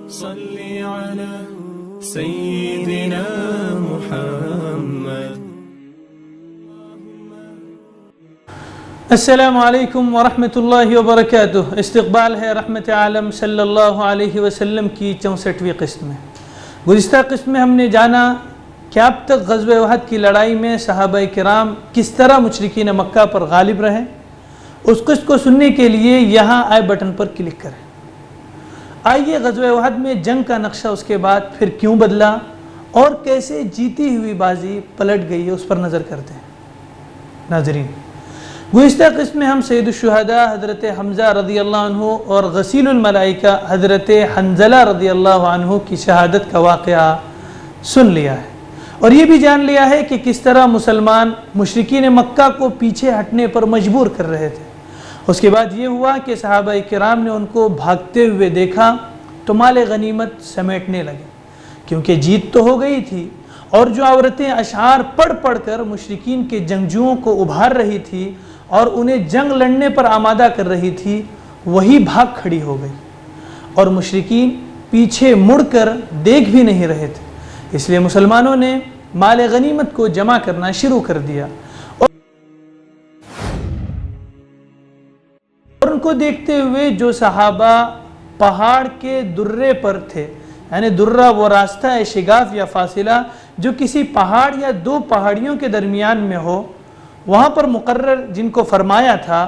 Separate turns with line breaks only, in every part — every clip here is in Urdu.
صل على سيدنا محمد.
السلام علیکم ورحمۃ اللہ وبرکاتہ. استقبال ہے رحمت عالم صلی اللہ علیہ وسلم کی 64ویں قسط میں. گزشتہ قسط میں ہم نے جانا کہ اب تک غزوہ احد کی لڑائی میں صحابہ کرام کس طرح مشرکین مکہ پر غالب رہے. اس قسط کو سننے کے لیے یہاں آئی بٹن پر کلک کریں. آئیے غزوہ احد میں جنگ کا نقشہ اس کے بعد پھر کیوں بدلا اور کیسے جیتی ہوئی بازی پلٹ گئی ہے اس پر نظر کرتے ہیں. ناظرین، گزشتہ قسم میں ہم سید الشہداء حضرت حمزہ رضی اللہ عنہ اور غسیل الملائکہ حضرت حنظلہ رضی اللہ عنہ کی شہادت کا واقعہ سن لیا ہے اور یہ بھی جان لیا ہے کہ کس طرح مسلمان مشرکین مکہ کو پیچھے ہٹنے پر مجبور کر رہے تھے. اس کے بعد یہ ہوا کہ صحابہ کرام نے ان کو بھاگتے ہوئے دیکھا تو مال غنیمت سمیٹنے لگے کیونکہ جیت تو ہو گئی تھی اور جو عورتیں اشعار پڑھ پڑھ کر مشرکین کے جنگجوؤں کو ابھار رہی تھی اور انہیں جنگ لڑنے پر آمادہ کر رہی تھی وہی بھاگ کھڑی ہو گئی اور مشرکین پیچھے مڑ کر دیکھ بھی نہیں رہے تھے. اس لیے مسلمانوں نے مال غنیمت کو جمع کرنا شروع کر دیا اور ان کو دیکھتے ہوئے جو صحابہ پہاڑ کے درے پر تھے، یعنی درہ وہ راستہ ہے شگاف یا فاصلہ جو کسی پہاڑ یا دو پہاڑیوں کے درمیان میں ہو، وہاں پر مقرر جن کو فرمایا تھا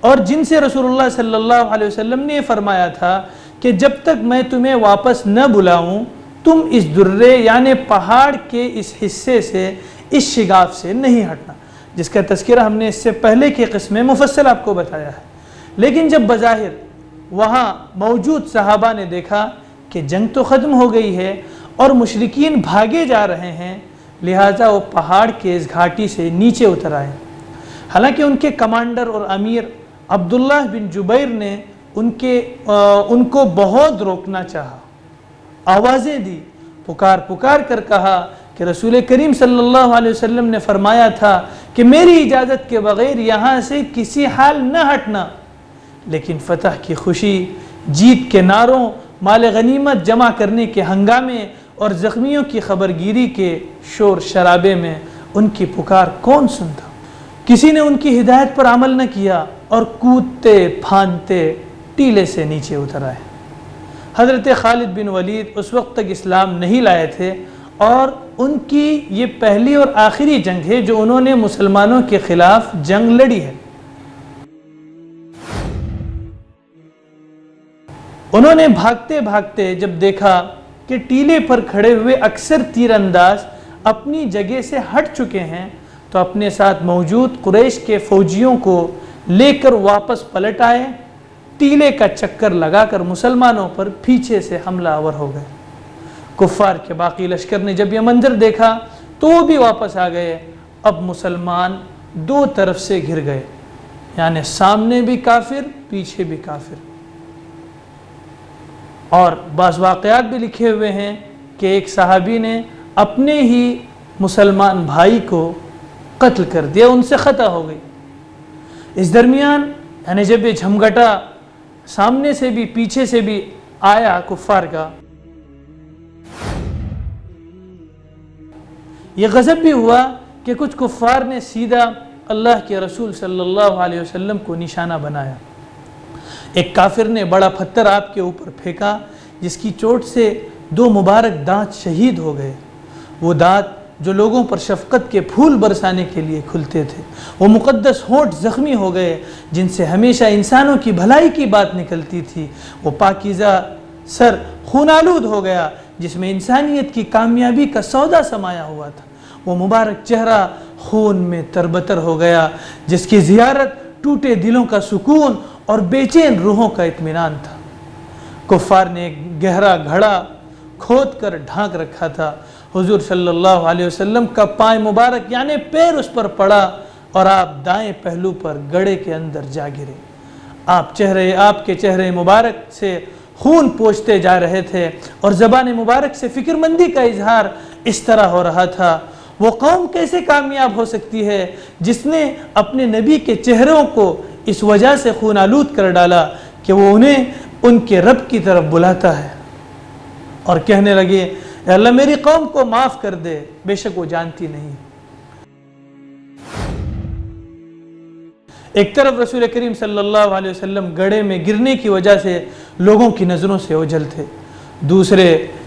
اور جن سے رسول اللہ صلی اللہ علیہ وسلم نے فرمایا تھا کہ جب تک میں تمہیں واپس نہ بلاؤں تم اس درے یعنی پہاڑ کے اس حصے سے، اس شگاف سے نہیں ہٹنا، جس کا تذکرہ ہم نے اس سے پہلے کے قسم میں مفصل آپ کو بتایا ہے. لیکن جب بظاہر وہاں موجود صحابہ نے دیکھا کہ جنگ تو ختم ہو گئی ہے اور مشرکین بھاگے جا رہے ہیں، لہٰذا وہ پہاڑ کے اس گھاٹی سے نیچے اتر آئے. حالانکہ ان کے کمانڈر اور امیر عبداللہ بن جبیر نے ان کو بہت روکنا چاہا، آوازیں دی، پکار کر کہا کہ رسول کریم صلی اللہ علیہ وسلم نے فرمایا تھا کہ میری اجازت کے بغیر یہاں سے کسی حال نہ ہٹنا. لیکن فتح کی خوشی، جیت کے نعروں، مال غنیمت جمع کرنے کے ہنگامے اور زخمیوں کی خبرگیری کے شور شرابے میں ان کی پکار کون سنتا. کسی نے ان کی ہدایت پر عمل نہ کیا اور کودتے پھاندتے ٹیلے سے نیچے اتر آئے. حضرت خالد بن ولید اس وقت تک اسلام نہیں لائے تھے اور ان کی یہ پہلی اور آخری جنگ ہے جو انہوں نے مسلمانوں کے خلاف جنگ لڑی ہے. انہوں نے بھاگتے بھاگتے جب دیکھا کہ ٹیلے پر کھڑے ہوئے اکثر تیر انداز اپنی جگہ سے ہٹ چکے ہیں تو اپنے ساتھ موجود قریش کے فوجیوں کو لے کر واپس پلٹ آئے. ٹیلے کا چکر لگا کر مسلمانوں پر پیچھے سے حملہ آور ہو گئے. کفار کے باقی لشکر نے جب یہ منظر دیکھا تو وہ بھی واپس آ گئے. اب مسلمان دو طرف سے گھر گئے، یعنی سامنے بھی کافر پیچھے بھی کافر. اور بعض واقعات بھی لکھے ہوئے ہیں کہ ایک صحابی نے اپنے ہی مسلمان بھائی کو قتل کر دیا، ان سے خطا ہو گئی. اس درمیان یعنی جب یہ جھمگٹا سامنے سے بھی پیچھے سے بھی آیا کفار کا، یہ غضب بھی ہوا کہ کچھ کفار نے سیدھا اللہ کے رسول صلی اللہ علیہ وسلم کو نشانہ بنایا. ایک کافر نے بڑا پتھر آپ کے اوپر پھینکا جس کی چوٹ سے دو مبارک دانت شہید ہو گئے. وہ دانت جو لوگوں پر شفقت کے پھول برسانے کے لیے کھلتے تھے، وہ مقدس ہونٹ زخمی ہو گئے جن سے ہمیشہ انسانوں کی بھلائی کی بات نکلتی تھی. وہ پاکیزہ سر خون آلود ہو گیا جس میں انسانیت کی کامیابی کا سودا سمایا ہوا تھا. وہ مبارک چہرہ خون میں تربتر ہو گیا جس کی زیارت ٹوٹے دلوں کا سکون اور بے چین روحوں کا اطمینان تھا. کفار نے ایک گہرا گھڑا کھود کر ڈھانک رکھا تھا. حضور صلی اللہ علیہ وسلم کا پائے مبارک یعنی پیر اس پر پڑا اور آپ دائیں پہلو پر گڑھے کے اندر جا گرے. آپ کے چہرے مبارک سے خون پوچھتے جا رہے تھے اور زبان مبارک سے فکر مندی کا اظہار اس طرح ہو رہا تھا. وہ قوم کیسے کامیاب ہو سکتی ہے جس نے اپنے نبی کے چہروں کو اس وجہ سے خون آلود کر ڈالا کہ وہ انہیں ان کے رب کی طرف بلاتا ہے. اور کہنے لگے اے اللہ میری قوم کو معاف کر دے، بے شک وہ جانتی نہیں۔ ایک طرف رسول کریم صلی اللہ علیہ وسلم گڑھے میں گرنے کی وجہ سے لوگوں کی نظروں سے اوجھل تھے، دوسرے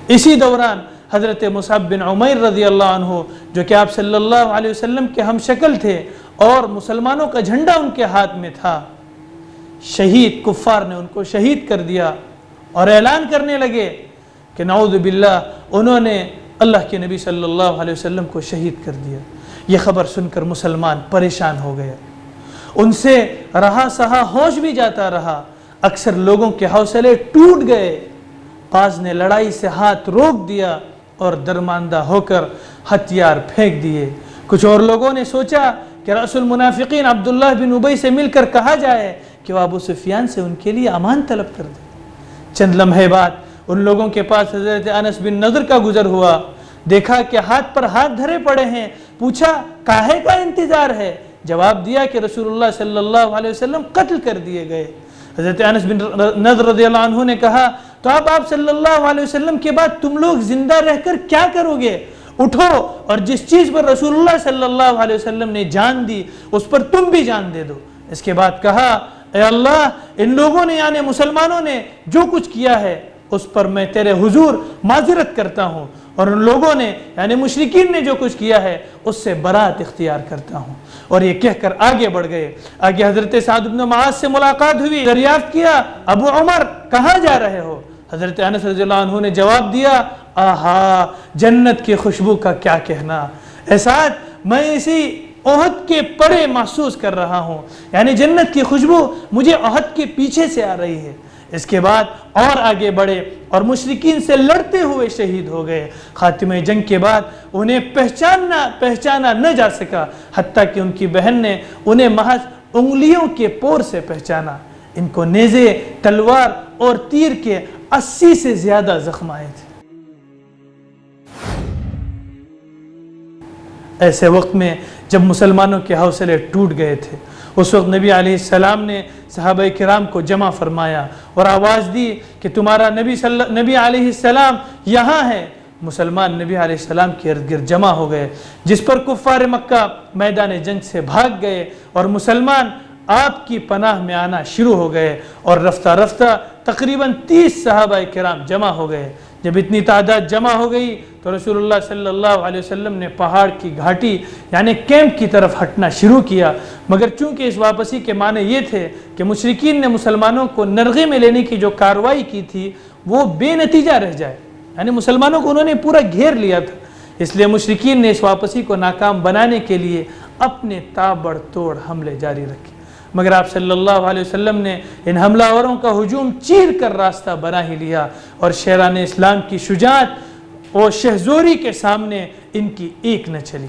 اسی دوران حضرت مصعب بن عمیر رضی اللہ عنہ جو کہ آپ صلی اللہ علیہ وسلم کے ہم شکل تھے اور مسلمانوں کا جھنڈا ان کے ہاتھ میں تھا، شہید کفار نے ان کو شہید کر دیا اور اعلان کرنے لگے کہ نعوذ باللہ انہوں نے اللہ کے نبی صلی اللہ علیہ وسلم کو شہید کر دیا۔ یہ خبر سن کر مسلمان پریشان ہو گئے، ان سے رہا سہا ہوش بھی جاتا رہا، اکثر لوگوں کے حوصلے ٹوٹ گئے، بعض نے لڑائی سے ہاتھ روک دیا اور درماندہ ہو کر ہتھیار پھینک دیے۔ کچھ اور لوگوں نے سوچا کہ رأس المنافقین عبداللہ بن ابی سے مل کر کہا جائے کہ وہ ابو سفیان سے ان کے لیے امان طلب کر دے۔ چند لمحے بعد ان لوگوں کے پاس حضرت انس بن نضر کا گزر ہوا، دیکھا کہ ہاتھ پر ہاتھ دھرے پڑے ہیں، پوچھا کاہے کا انتظار ہے؟ جواب دیا کہ رسول اللہ صلی اللہ علیہ وسلم قتل کر دیے گئے۔ حضرت انس بن نضر رضی اللہ عنہ نے کہا تو اب آپ صلی اللہ علیہ وسلم کے بعد تم لوگ زندہ رہ کر کیا کرو گے؟ اٹھو اور جس چیز پر رسول اللہ صلی اللہ علیہ وسلم نے جان دی اس پر تم بھی جان دے دو۔ اس کے بعد کہا اے اللہ ان لوگوں نے یعنی مسلمانوں نے جو کچھ کیا ہے اس پر میں تیرے حضور معذرت کرتا ہوں، اور ان لوگوں نے یعنی مشرکین نے جو کچھ کیا ہے اس سے برات اختیار کرتا ہوں۔ اور یہ کہہ کر آگے بڑھ گئے۔ آگے حضرت سعد بن معاذ سے ملاقات ہوئی، دریافت کیا ابو عمر کہاں جا رہے ہو؟ حضرت انس رضی اللہ عنہ نے جواب دیا آہا جنت کی خوشبو کا کیا کہنا، اے سعد میں اسی احد کے پڑے محسوس کر رہا ہوں، یعنی جنت کی خوشبو مجھے احد کے پیچھے سے آ رہی ہے۔ اس کے بعد اور آگے بڑھے اور مشرکین سے لڑتے ہوئے شہید ہو گئے۔ خاتمہ جنگ کے بعد انہیں پہچانا نہ جا سکا، حتیٰ کہ ان کی بہن نے انہیں محض انگلیوں کے پور سے پہچانا۔ ان کو نیزے، تلوار اور تیر کے 80 سے زیادہ زخم آئے تھے۔ ایسے وقت میں جب مسلمانوں کے حوصلے ٹوٹ گئے تھے، اس وقت نبی علیہ السلام نے صحابہ کرام کو جمع فرمایا اور آواز دی کہ تمہارا نبی علیہ السلام یہاں ہے۔ مسلمان نبی علیہ السلام کے ارد گرد جمع ہو گئے، جس پر کفار مکہ میدان جنگ سے بھاگ گئے اور مسلمان آپ کی پناہ میں آنا شروع ہو گئے، اور رفتہ رفتہ تقریباً 30 صحابہ کرام جمع ہو گئے۔ جب اتنی تعداد جمع ہو گئی تو رسول اللہ صلی اللہ علیہ وسلم نے پہاڑ کی گھاٹی یعنی کیمپ کی طرف ہٹنا شروع کیا، مگر چونکہ اس واپسی کے معنی یہ تھے کہ مشرکین نے مسلمانوں کو نرغے میں لینے کی جو کارروائی کی تھی وہ بے نتیجہ رہ جائے، یعنی مسلمانوں کو انہوں نے پورا گھیر لیا تھا، اس لیے مشرکین نے اس واپسی کو ناکام بنانے کے لیے اپنے تابڑ توڑ حملے جاری رکھے، مگر آپ صلی اللہ علیہ وسلم نے ان حملہ آوروں کا ہجوم چیر کر راستہ بنا ہی لیا، اور شیران اسلام کی شجاعت اور شہزوری کے سامنے ان کی ایک نہ چلی۔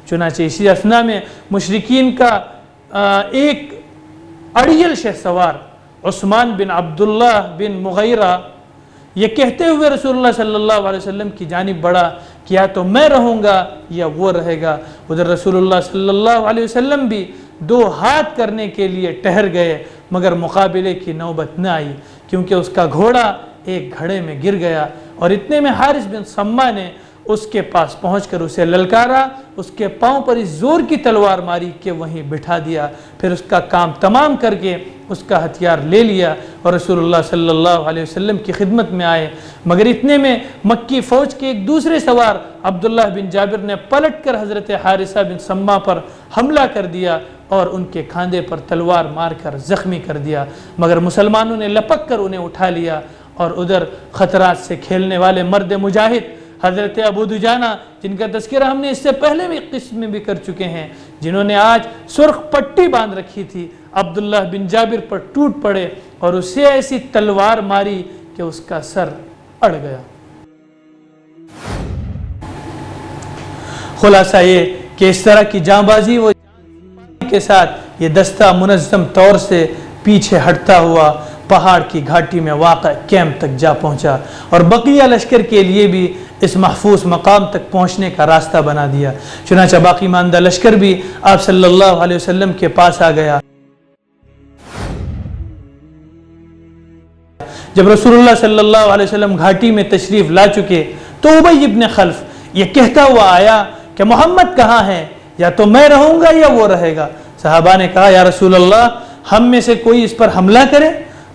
چنانچہ اسی اثنا میں مشرکین کا ایک اڑیل شہسوار عثمان بن عبداللہ بن مغیرہ یہ کہتے ہوئے رسول اللہ صلی اللہ علیہ وسلم کی جانب بڑھا کہ یا تو میں رہوں گا یا وہ رہے گا۔ ادھر رسول اللہ صلی اللہ علیہ وسلم بھی 2 ہاتھ کرنے کے لیے ٹہر گئے، مگر مقابلے کی نوبت نہ آئی، کیونکہ اس کا گھوڑا ایک گھڑے میں گر گیا، اور اتنے میں حارث بن سما نے اس کے پاس پہنچ کر اسے للکارا، اس کے پاؤں پر اس زور کی تلوار ماری کہ وہیں بٹھا دیا، پھر اس کا کام تمام کر کے اس کا ہتھیار لے لیا اور رسول اللہ صلی اللہ علیہ وسلم کی خدمت میں آئے، مگر اتنے میں مکی فوج کے ایک دوسرے سوار عبداللہ بن جابر نے پلٹ کر حضرت حارثہ بن سما پر حملہ کر دیا اور ان کے کھاندے پر تلوار مار کر زخمی کر دیا، مگر مسلمانوں نے لپک کر انہیں اٹھا لیا، اور ادھر خطرات سے کھیلنے والے مرد مجاہد حضرت ابو دجانہ جن کا تذکرہ ہم نے اس سے پہلے بھی قسم میں بھی کر چکے ہیں، جنہوں نے آج سرخ پٹی باندھ رکھی تھی، عبداللہ بن جابر پر ٹوٹ پڑے اور اسے ایسی تلوار ماری کہ اس کا سر اڑ گیا۔ خلاصہ یہ کہ اس طرح کی جاں بازی وہ کے ساتھ یہ دستہ منظم طور سے پیچھے ہٹتا ہوا پہاڑ کی گھاٹی میں واقع کیمپ تک جا پہنچا، اور بقیہ لشکر کے لیے بھی اس محفوظ مقام تک پہنچنے کا راستہ بنا دیا۔ چنانچہ باقی ماندہ لشکر بھی آپ صلی اللہ علیہ وسلم کے پاس آ گیا۔ جب رسول اللہ صلی اللہ علیہ وسلم گھاٹی میں تشریف لا چکے تو ابی ابن خلف یہ کہتا ہوا آیا کہ محمد کہاں ہے، یا تو میں رہوں گا یا وہ رہے گا۔ صحابہ نے کہا یا رسول اللہ ہم میں سے کوئی اس پر حملہ کرے؟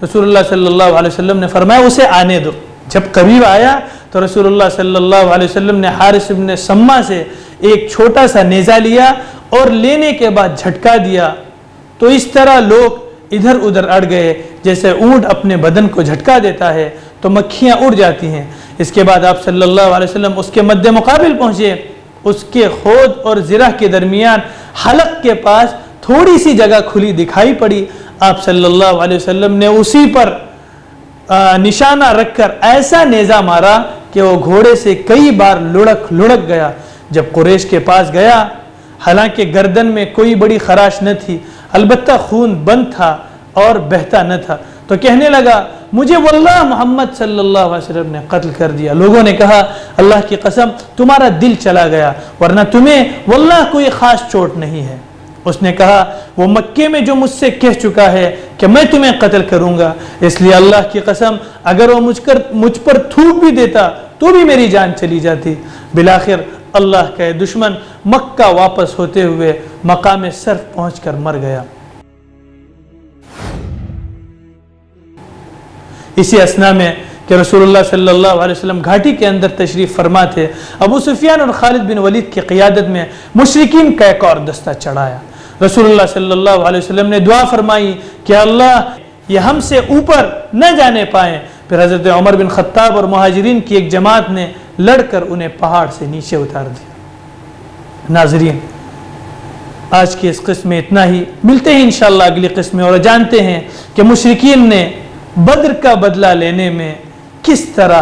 رسول اللہ صلی اللہ علیہ وسلم نے فرمایا اسے آنے دو۔ جب قریب آیا تو رسول اللہ صلی اللہ علیہ وسلم نے حارث ابن سما سے ایک چھوٹا سا نیزہ لیا اور لینے کے بعد جھٹکا دیا، تو اس طرح لوگ ادھر ادھر اڑ گئے جیسے اونٹ اپنے بدن کو جھٹکا دیتا ہے تو مکھیاں اڑ جاتی ہیں۔ اس کے بعد آپ صلی اللہ علیہ وسلم اس کے مد مقابل پہنچے، اس کے خود اور زرہ کے درمیان حلق کے پاس تھوڑی سی جگہ کھلی دکھائی پڑی۔ آپ صلی اللہ علیہ وسلم نے اسی پر نشانہ رکھ کر ایسا نیزہ مارا کہ وہ گھوڑے سے کئی بار لڑک گیا۔ جب قریش کے پاس گیا، حالانکہ گردن میں کوئی بڑی خراش نہ تھی، البتہ خون بند تھا اور بہتا نہ تھا، تو کہنے لگا مجھے واللہ محمد صلی اللہ علیہ وسلم نے قتل کر دیا۔ لوگوں نے کہا اللہ کی قسم تمہارا دل چلا گیا، ورنہ تمہیں واللہ کوئی خاص چوٹ نہیں ہے۔ اس نے کہا وہ مکے میں جو مجھ سے کہہ چکا ہے کہ میں تمہیں قتل کروں گا، اس لیے اللہ کی قسم اگر وہ مجھ پر تھوک بھی دیتا تو بھی میری جان چلی جاتی۔ بالآخر اللہ کا دشمن مکہ واپس ہوتے ہوئے مقام صرف پہنچ کر مر گیا۔ اسی اثنا میں کہ رسول اللہ صلی اللہ علیہ وسلم گھاٹی کے اندر تشریف فرما تھے، ابو سفیان اور خالد بن ولید کی قیادت میں مشرکین کا ایک اور دستہ چڑھایا۔ رسول اللہ صلی اللہ علیہ وسلم نے دعا فرمائی کہ اللہ یہ ہم سے اوپر نہ جانے پائیں۔ پھر حضرت عمر بن خطاب اور مہاجرین کی ایک جماعت نے لڑ کر انہیں پہاڑ سے نیچے اتار دیا۔ ناظرین آج کی اس قسم میں اتنا ہی، ملتے ہیں انشاءاللہ اگلی قسم میں، اور جانتے ہیں کہ مشرکین نے بدر کا بدلہ لینے میں کس طرح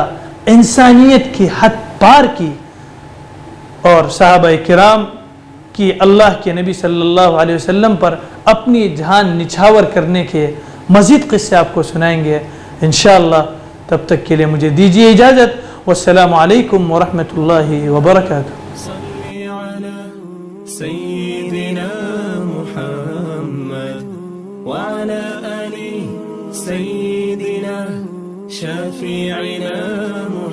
انسانیت کی حد پار کی، اور صحابہ کرام کی اللہ کے نبی صلی اللہ علیہ وسلم پر اپنی جان نچھاور کرنے کے مزید قصے آپ کو سنائیں گے انشاءاللہ۔ تب تک کے لیے مجھے دیجیے اجازت، والسلام علیکم ورحمۃ اللہ وبرکاتہ۔
صلی علی سیدنا محمد وعلی آل سیدنا شفیعنا